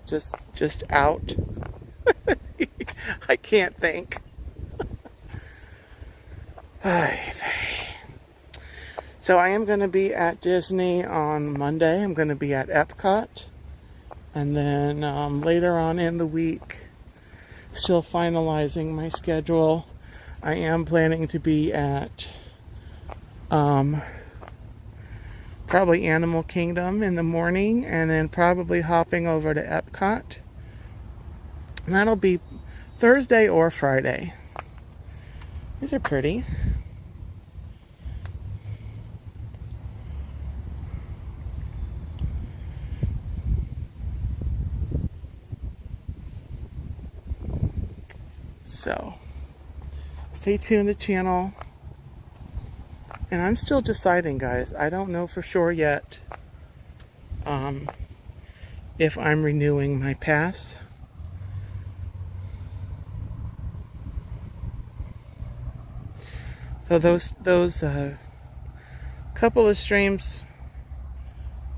just out. I can't think. So I am going to be at Disney on Monday. I'm going to be at Epcot. And then later on in the week, still finalizing my schedule, I am planning to be at probably Animal Kingdom in the morning, and then probably hopping over to Epcot. And that'll be Thursday or Friday. These are pretty. So, stay tuned to the channel. And I'm still deciding, guys. I don't know for sure yet if I'm renewing my pass. So those couple of streams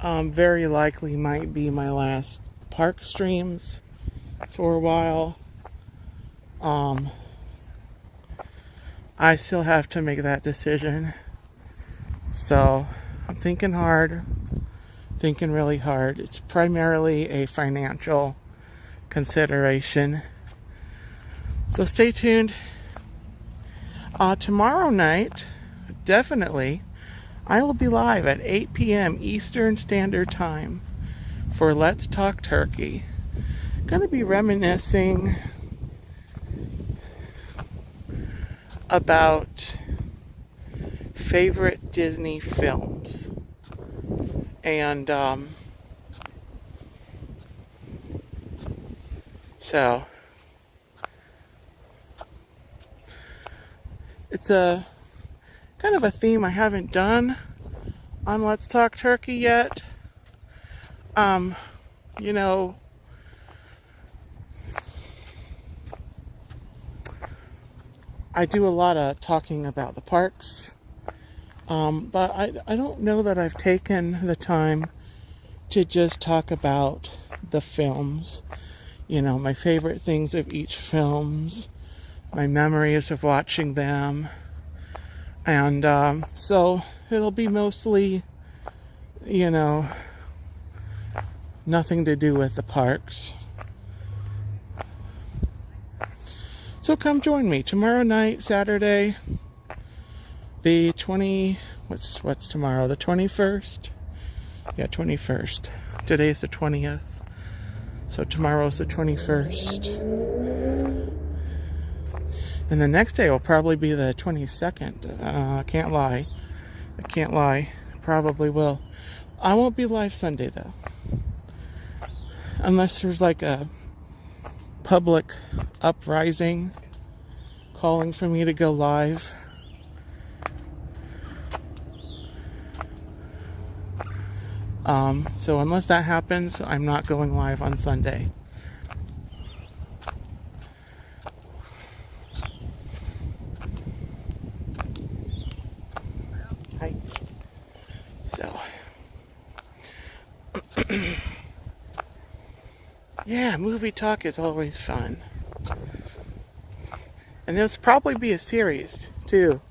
very likely might be my last park streams for a while. I still have to make that decision. So I'm thinking hard, thinking really hard. It's primarily a financial consideration. So stay tuned. Tomorrow night, definitely, I will be live at 8 p.m. Eastern Standard Time for Let's Talk Turkey. Going to be reminiscing about favorite Disney films. And so it's a kind of a theme I haven't done on Let's Talk Turkey yet. You know, I do a lot of talking about the parks, but I don't know that I've taken the time to just talk about the films. You know, my favorite things of each films, my memories of watching them, and so it'll be mostly you know, nothing to do with the parks. So come join me tomorrow night, Saturday, the 20, what's tomorrow? The 21st? Yeah, 21st. Today's the 20th. So tomorrow's the 21st. And the next day will probably be the 22nd. I can't lie. Probably will. I won't be live Sunday though. Unless there's like a public uprising calling for me to go live. So unless that happens, I'm not going live on Sunday. Hi. So, yeah, movie talk is always fun. And there'll probably be a series, too.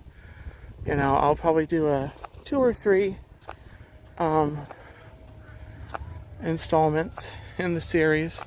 You know, I'll probably do a 2 or 3 installments in the series.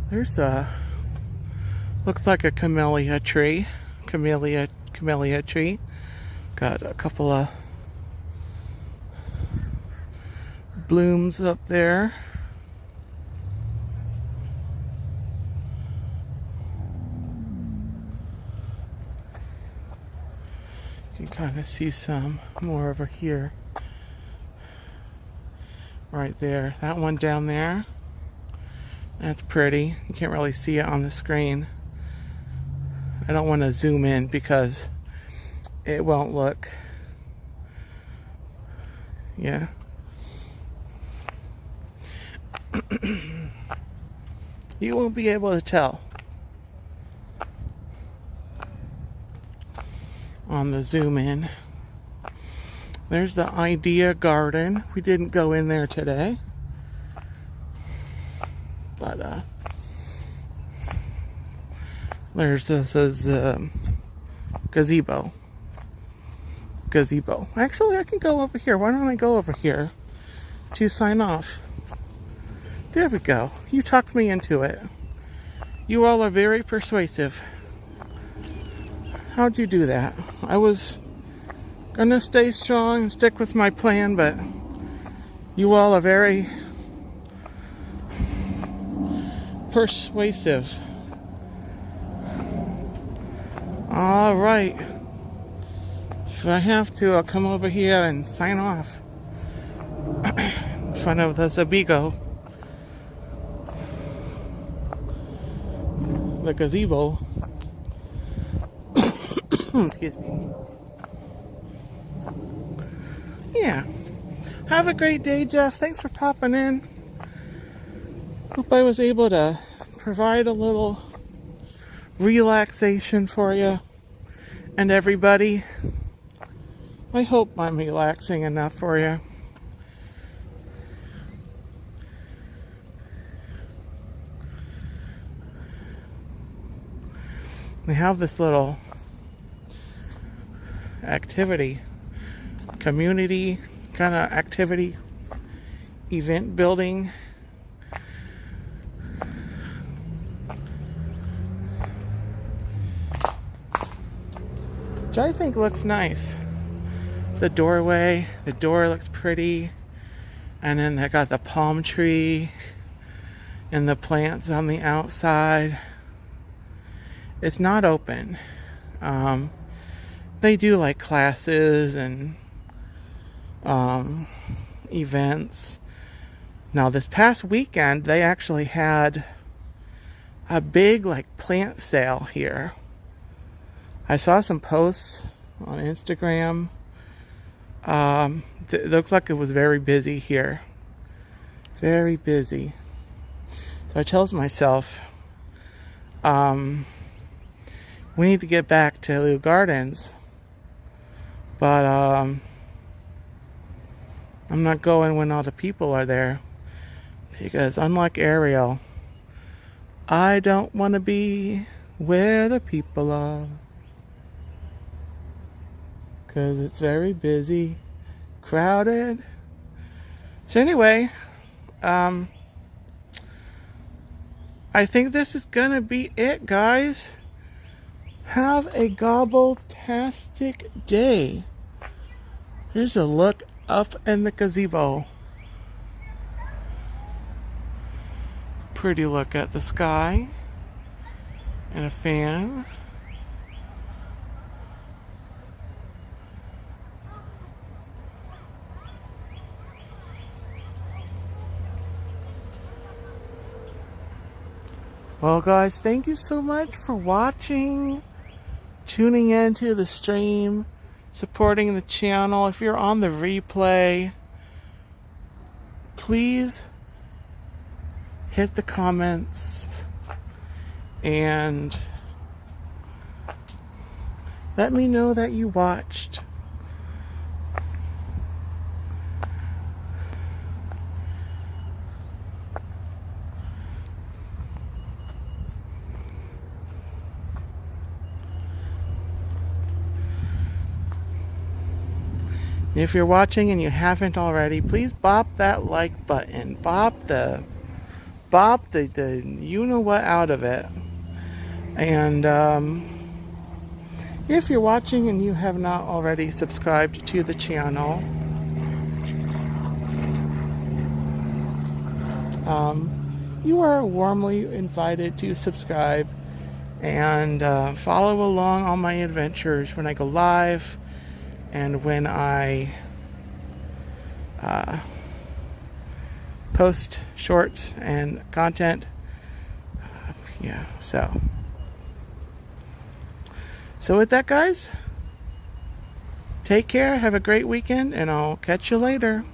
There's looks like a camellia tree. Camellia tree. Got a couple of blooms up there. You can kind of see some more over here. Right there. That one down there. That's pretty. You can't really see it on the screen. I don't want to zoom in because it won't look. Yeah. You won't be able to tell on the zoom in. There's the idea garden. We didn't go in there today. But there's this gazebo. Actually, I can go over here. Why don't I go over here to sign off? There we go. You talked me into it. You all are very persuasive. How'd you do that? I was gonna stay strong and stick with my plan, but you all are very persuasive. All right. If I have to, I'll come over here and sign off in front of the Zabigo. The gazebo. Excuse me. Yeah. Have a great day, Jeff. Thanks for popping in. Hope I was able to provide a little relaxation for you and everybody. I hope I'm relaxing enough for you. We have this little activity, community kind of activity, event building. Which I think looks nice. The doorway, the door looks pretty. And then they got the palm tree and the plants on the outside. It's not open. They do like classes and events. Now this past weekend they actually had a big like plant sale here. I saw some posts on Instagram. It looked like it was very busy here. Very busy. So I tells myself, we need to get back to Leu Gardens. But I'm not going when all the people are there. Because unlike Ariel, I don't want to be where the people are. Because it's very busy, crowded. So anyway, I think this is going to be it, guys. Have a gobble-tastic day. Here's a look up in the gazebo. Pretty look at the sky. And a fan. Well, guys, thank you so much for watching, tuning into the stream, supporting the channel. If you're on the replay, please hit the comments and let me know that you watched. If you're watching and you haven't already, please bop that like button. Bop the you know what out of it. And if you're watching and you have not already subscribed to the channel, you are warmly invited to subscribe and follow along on my adventures when I go live. And when I post shorts and content, yeah, so with that, guys, take care, have a great weekend, and I'll catch you later.